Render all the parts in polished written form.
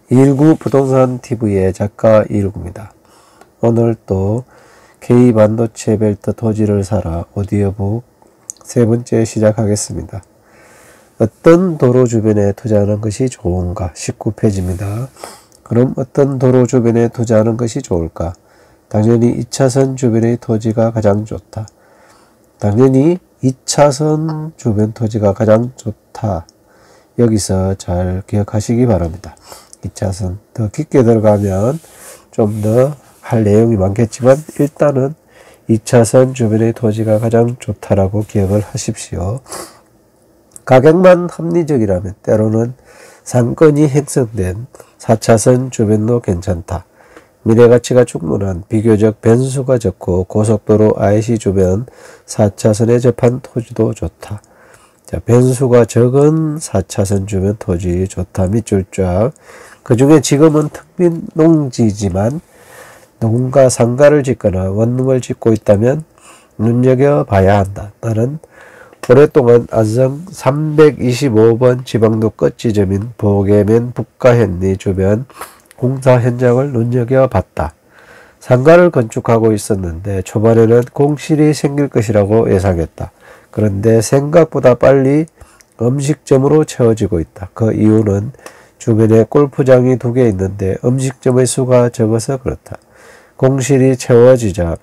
219 부동산 TV의 작가 이일구입니다. 오늘 또 K반도체 벨트 토지를 사라 오디오북 세 번째 시작하겠습니다. 어떤 도로 주변에 투자하는 것이 좋은가? 19페이지입니다. 그럼 어떤 도로 주변에 투자하는 것이 좋을까? 당연히 2차선 주변의 토지가 가장 좋다. 당연히 2차선 주변 토지가 가장 좋다. 여기서 잘 기억하시기 바랍니다. 2차선 더 깊게 들어가면 좀 더 할 내용이 많겠지만 일단은 2차선 주변의 토지가 가장 좋다라고 기억을 하십시오. 가격만 합리적이라면 때로는 상권이 형성된 4차선 주변도 괜찮다. 미래가치가 충분한 비교적 변수가 적고 고속도로 IC 주변 4차선에 접한 토지도 좋다. 자, 변수가 적은 4차선 주변 토지 좋다. 밑줄 쫙. 그 중에 지금은 특민 농지지만 누군가 상가를 짓거나 원룸을 짓고 있다면 눈여겨봐야 한다. 나는 오랫동안 안성 325번 지방도 끝 지점인 보계면 북가현리 주변 공사 현장을 눈여겨봤다. 상가를 건축하고 있었는데 초반에는 공실이 생길 것이라고 예상했다. 그런데 생각보다 빨리 음식점으로 채워지고 있다. 그 이유는 주변에 골프장이 2개 있는데 음식점의 수가 적어서 그렇다. 공실이 채워지자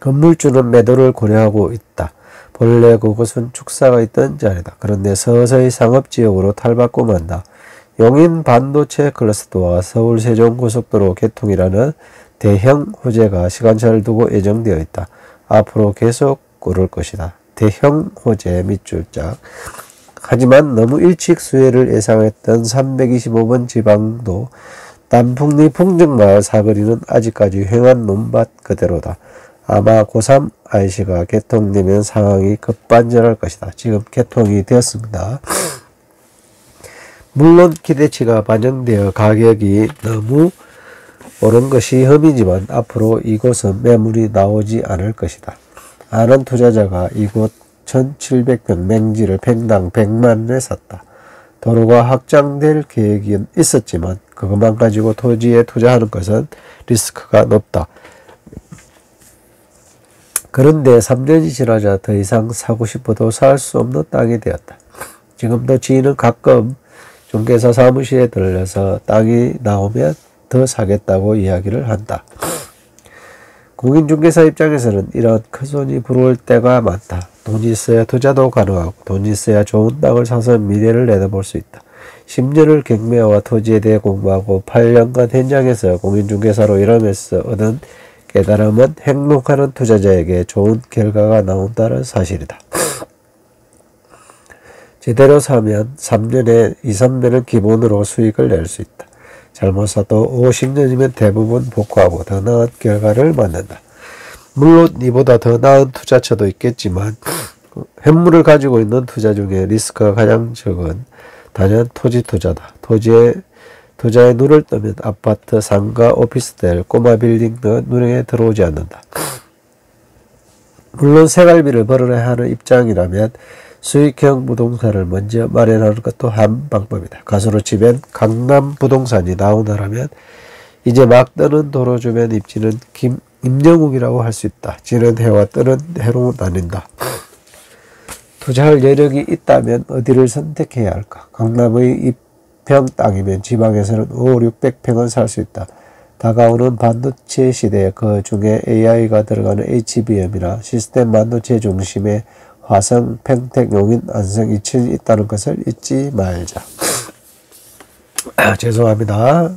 건물주는 매도를 고려하고 있다. 본래 그곳은 축사가 있던 자리다. 그런데 서서히 상업지역으로 탈바꿈 한다. 용인 반도체 클러스터와 서울 세종고속도로 개통이라는 대형 호재가 시간차를 두고 예정되어 있다. 앞으로 계속 오를 것이다. 대형 호재 밑줄짝. 하지만 너무 일찍 수혜를 예상했던 325번 지방도 단풍리 풍정마을 사거리는 아직까지 횡한 논밭 그대로다. 아마 고3 IC가 개통되면 상황이 급반전할 것이다. 지금 개통이 되었습니다. 물론 기대치가 반영되어 가격이 너무 오른 것이 흠이지만 앞으로 이곳은 매물이 나오지 않을 것이다. 아는 투자자가 이곳 1700평 맹지를 평당 100만원에 샀다. 도로가 확장될 계획이 있었지만 그것만 가지고 토지에 투자하는 것은 리스크가 높다. 그런데 3년이 지나자 더 이상 사고 싶어도 살 수 없는 땅이 되었다. 지금도 지인은 가끔 중개사 사무실에 들려서 땅이 나오면 더 사겠다고 이야기를 한다. 공인중개사 입장에서는 이런 큰손이 부러울 때가 많다. 돈이 있어야 투자도 가능하고 돈이 있어야 좋은 땅을 사서 미래를 내다볼 수 있다. 10년을 경매와 토지에 대해 공부하고 8년간 현장에서 공인중개사로 일하면서 얻은 깨달음은 행복하는 투자자에게 좋은 결과가 나온다는 사실이다. 제대로 사면 3년에 2, 3년은 기본으로 수익을 낼 수 있다. 잘못 사도 50년이면 대부분 복구하고 더 나은 결과를 만든다. 물론 이보다 더 나은 투자처도 있겠지만 현물을 가지고 있는 투자 중에 리스크가 가장 적은 단연 토지 투자다. 투자에 눈을 뜨면 아파트, 상가, 오피스텔, 꼬마 빌딩 등 눈에 들어오지 않는다. 물론 생활비를 벌어야 하는 입장이라면 수익형 부동산을 먼저 마련하는 것도 한 방법이다. 가수로 치면 강남 부동산이 나오나라면 이제 막 뜨는 도로 주변 입지는 임영웅이라고 할 수 있다. 지는 해와 뜨는 해로 나뉜다. 투자할 여력이 있다면 어디를 선택해야 할까? 강남의 2평 땅이면 지방에서는 5, 600평은 살 수 있다. 다가오는 반도체 시대에 그 중에 AI가 들어가는 HBM이나 시스템 반도체 중심의 화성, 평택, 용인, 안성, 이천이 있다는 것을 잊지 말자. 죄송합니다.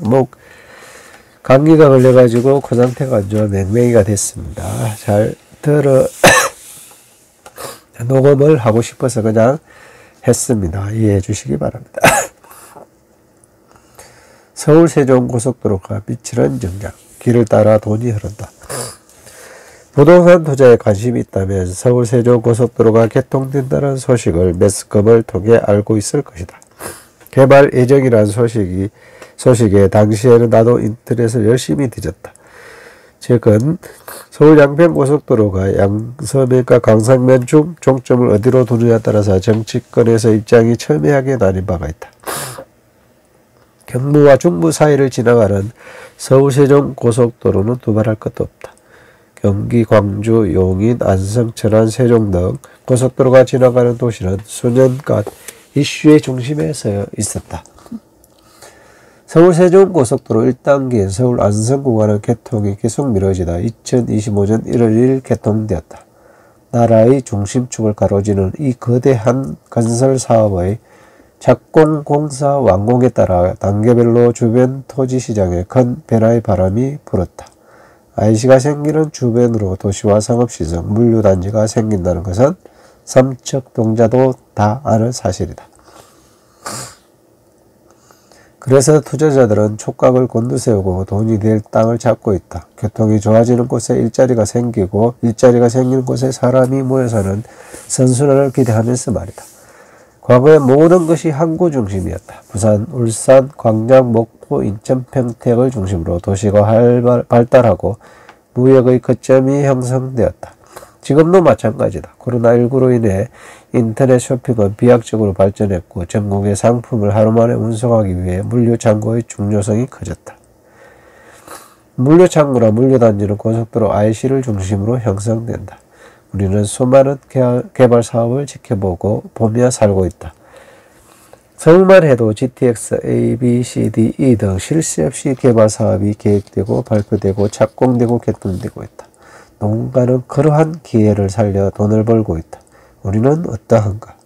감기가 걸려가지고 그 상태가 안 좋아 맹맹이가 됐습니다. 잘 녹음을 하고 싶어서 그냥 했습니다. 이해해 주시기 바랍니다. 서울 세종고속도로가 미치는 정장, 길을 따라 돈이 흐른다. 부동산 투자에 관심이 있다면 서울 세종고속도로가 개통된다는 소식을 매스컴을 통해 알고 있을 것이다. 개발 예정이라는 소식에 당시에는 나도 인터넷을 열심히 뒤졌다. 최근 서울 양평고속도로가 양서면과 강상면 중 종점을 어디로 두느냐에 따라서 정치권에서 입장이 첨예하게 나뉜 바가 있다. 경부와 중부 사이를 지나가는 서울 세종 고속도로는 두말할 것도 없다. 경기, 광주, 용인, 안성, 천안, 세종 등 고속도로가 지나가는 도시는 수년간 이슈의 중심에 서 있었다. 서울 세종 고속도로 1단계인 서울 안성 구간의 개통이 계속 미뤄지다 2025년 1월 1일 개통되었다. 나라의 중심축을 가로지르는 이 거대한 건설 사업의 착공, 공사, 완공에 따라 단계별로 주변 토지 시장에 큰 변화의 바람이 불었다. IC가 생기는 주변으로 도시와 상업시설, 물류단지가 생긴다는 것은 삼척동자도 다 아는 사실이다. 그래서 투자자들은 촉각을 곤두세우고 돈이 될 땅을 찾고 있다. 교통이 좋아지는 곳에 일자리가 생기고 일자리가 생기는 곳에 사람이 모여 사는 선순환을 기대하면서 말이다. 과거의 모든 것이 항구 중심이었다. 부산, 울산, 광양, 목포, 인천, 평택을 중심으로 도시가 발달하고 무역의 거점이 형성되었다. 지금도 마찬가지다. 코로나19로 인해 인터넷 쇼핑은 비약적으로 발전했고 전국의 상품을 하루 만에 운송하기 위해 물류창고의 중요성이 커졌다. 물류창고나 물류단지는 고속도로 IC를 중심으로 형성된다. 우리는 수많은 개발 사업을 지켜보고 보며 살고 있다. 서울만 해도 GTX, A, B, C, D, E 등 쉴 새 없이 개발 사업이 계획되고 발표되고 착공되고 개통되고 있다. 누군가는 그러한 기회를 살려 돈을 벌고 있다. 우리는 어떠한가?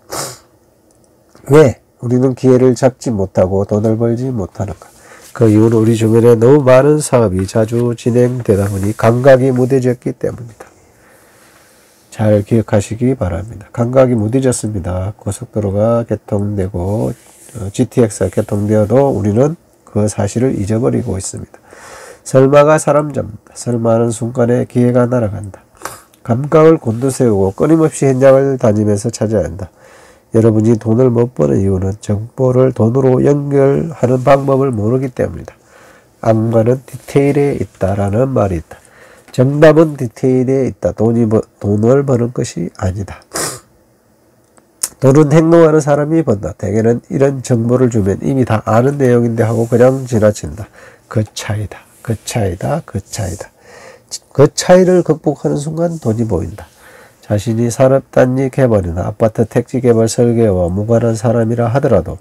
왜 우리는 기회를 잡지 못하고 돈을 벌지 못하는가? 그 이유는 우리 주변에 너무 많은 사업이 자주 진행되다 보니 감각이 무뎌졌기 때문이다. 잘 기억하시기 바랍니다. 감각이 무뎌졌습니다. 고속도로가 개통되고 GTX가 개통되어도 우리는 그 사실을 잊어버리고 있습니다. 설마가 사람 잡는다. 설마하는 순간에 기회가 날아간다. 감각을 곤두세우고 끊임없이 현장을 다니면서 찾아야 한다. 여러분이 돈을 못 버는 이유는 정보를 돈으로 연결하는 방법을 모르기 때문이다. 악마는 디테일에 있다라는 말이 있다. 정답은 디테일에 있다. 돈을 버는 것이 아니다. 돈은 행동하는 사람이 번다. 대개는 이런 정보를 주면 이미 다 아는 내용인데 하고 그냥 지나친다. 그 차이다. 그 차이다. 그 차이다. 그 차이를 극복하는 순간 돈이 보인다. 자신이 산업단지 개발이나 아파트 택지 개발 설계와 무관한 사람이라 하더라도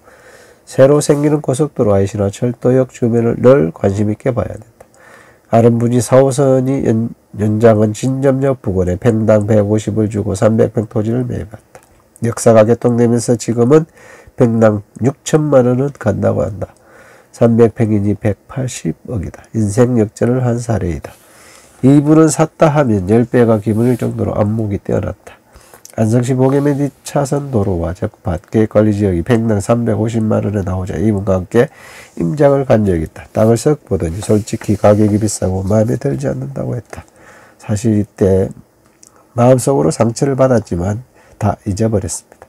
새로 생기는 고속도로 IC나 철도역 주변을 늘 관심 있게 봐야 된다. 아는 분이 4호선이 연장은 진점역 부근에 평당 150을 주고 300평 토지를 매입했다. 역사가 개통되면서 지금은 평당 6천만 원은 간다고 한다. 300평이니 180억이다. 인생 역전을 한 사례이다. 이분은 샀다 하면 10배가 기분일 정도로 안목이 뛰어났다. 안성시 보겸의 뒷차선 도로와 적밭 계획관리지역이 평당 350만 원에 나오자 이분과 함께 임장을 간 적이 있다. 땅을 썩 보더니 솔직히 가격이 비싸고 마음에 들지 않는다고 했다. 사실 이때 마음속으로 상처를 받았지만 다 잊어버렸습니다.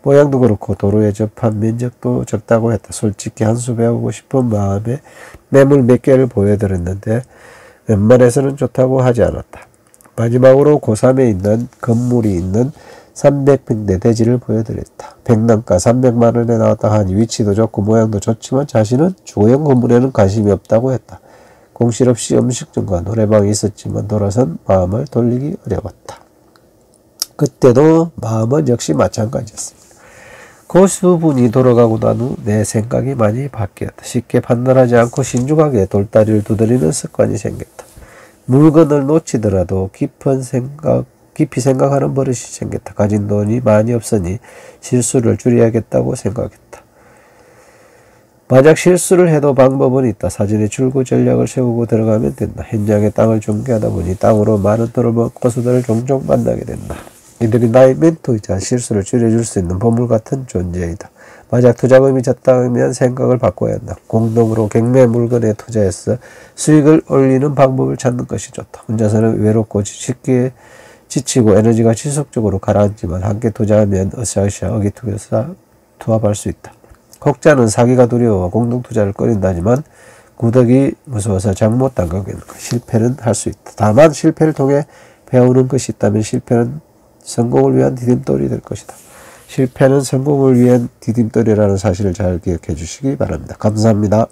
모양도 그렇고 도로에 접한 면적도 적다고 했다. 솔직히 한 수 배우고 싶은 마음에 매물 몇 개를 보여드렸는데 웬만해서는 좋다고 하지 않았다. 마지막으로 고3에 있는 건물이 있는 300평대 대지를 보여드렸다. 평당가 300만 원에 나왔다 하니 위치도 좋고 모양도 좋지만 자신은 주거용 건물에는 관심이 없다고 했다. 공실 없이 음식점과 노래방이 있었지만 돌아선 마음을 돌리기 어려웠다. 그때도 마음은 역시 마찬가지였습니다. 고수분이 돌아가고 난 후 내 생각이 많이 바뀌었다. 쉽게 판단하지 않고 신중하게 돌다리를 두드리는 습관이 생겼다. 물건을 놓치더라도 깊이 생각하는 버릇이 생겼다. 가진 돈이 많이 없으니 실수를 줄여야겠다고 생각했다. 만약 실수를 해도 방법은 있다. 사전에 출구 전략을 세우고 들어가면 된다. 현장에 땅을 중개하다 보니 땅으로 많은 돈을 번 고수들을 종종 만나게 된다. 이들이 나의 멘토이자 실수를 줄여줄 수 있는 보물 같은 존재이다. 만약 투자금이 적다면 생각을 바꿔야 한다. 공동으로 경매 물건에 투자해서 수익을 올리는 방법을 찾는 것이 좋다. 혼자서는 외롭고 쉽게 지치고 에너지가 지속적으로 가라앉지만 함께 투자하면 으쌰으쌰 투합할 수 있다. 혹자는 사기가 두려워 공동투자를 꺼린다지만 구덕이 무서워서 잘못 당하게 실패는 할 수 있다. 다만 실패를 통해 배우는 것이 있다면 실패는 성공을 위한 디딤돌이 될 것이다. 실패는 성공을 위한 디딤돌이라는 사실을 잘 기억해 주시기 바랍니다. 감사합니다.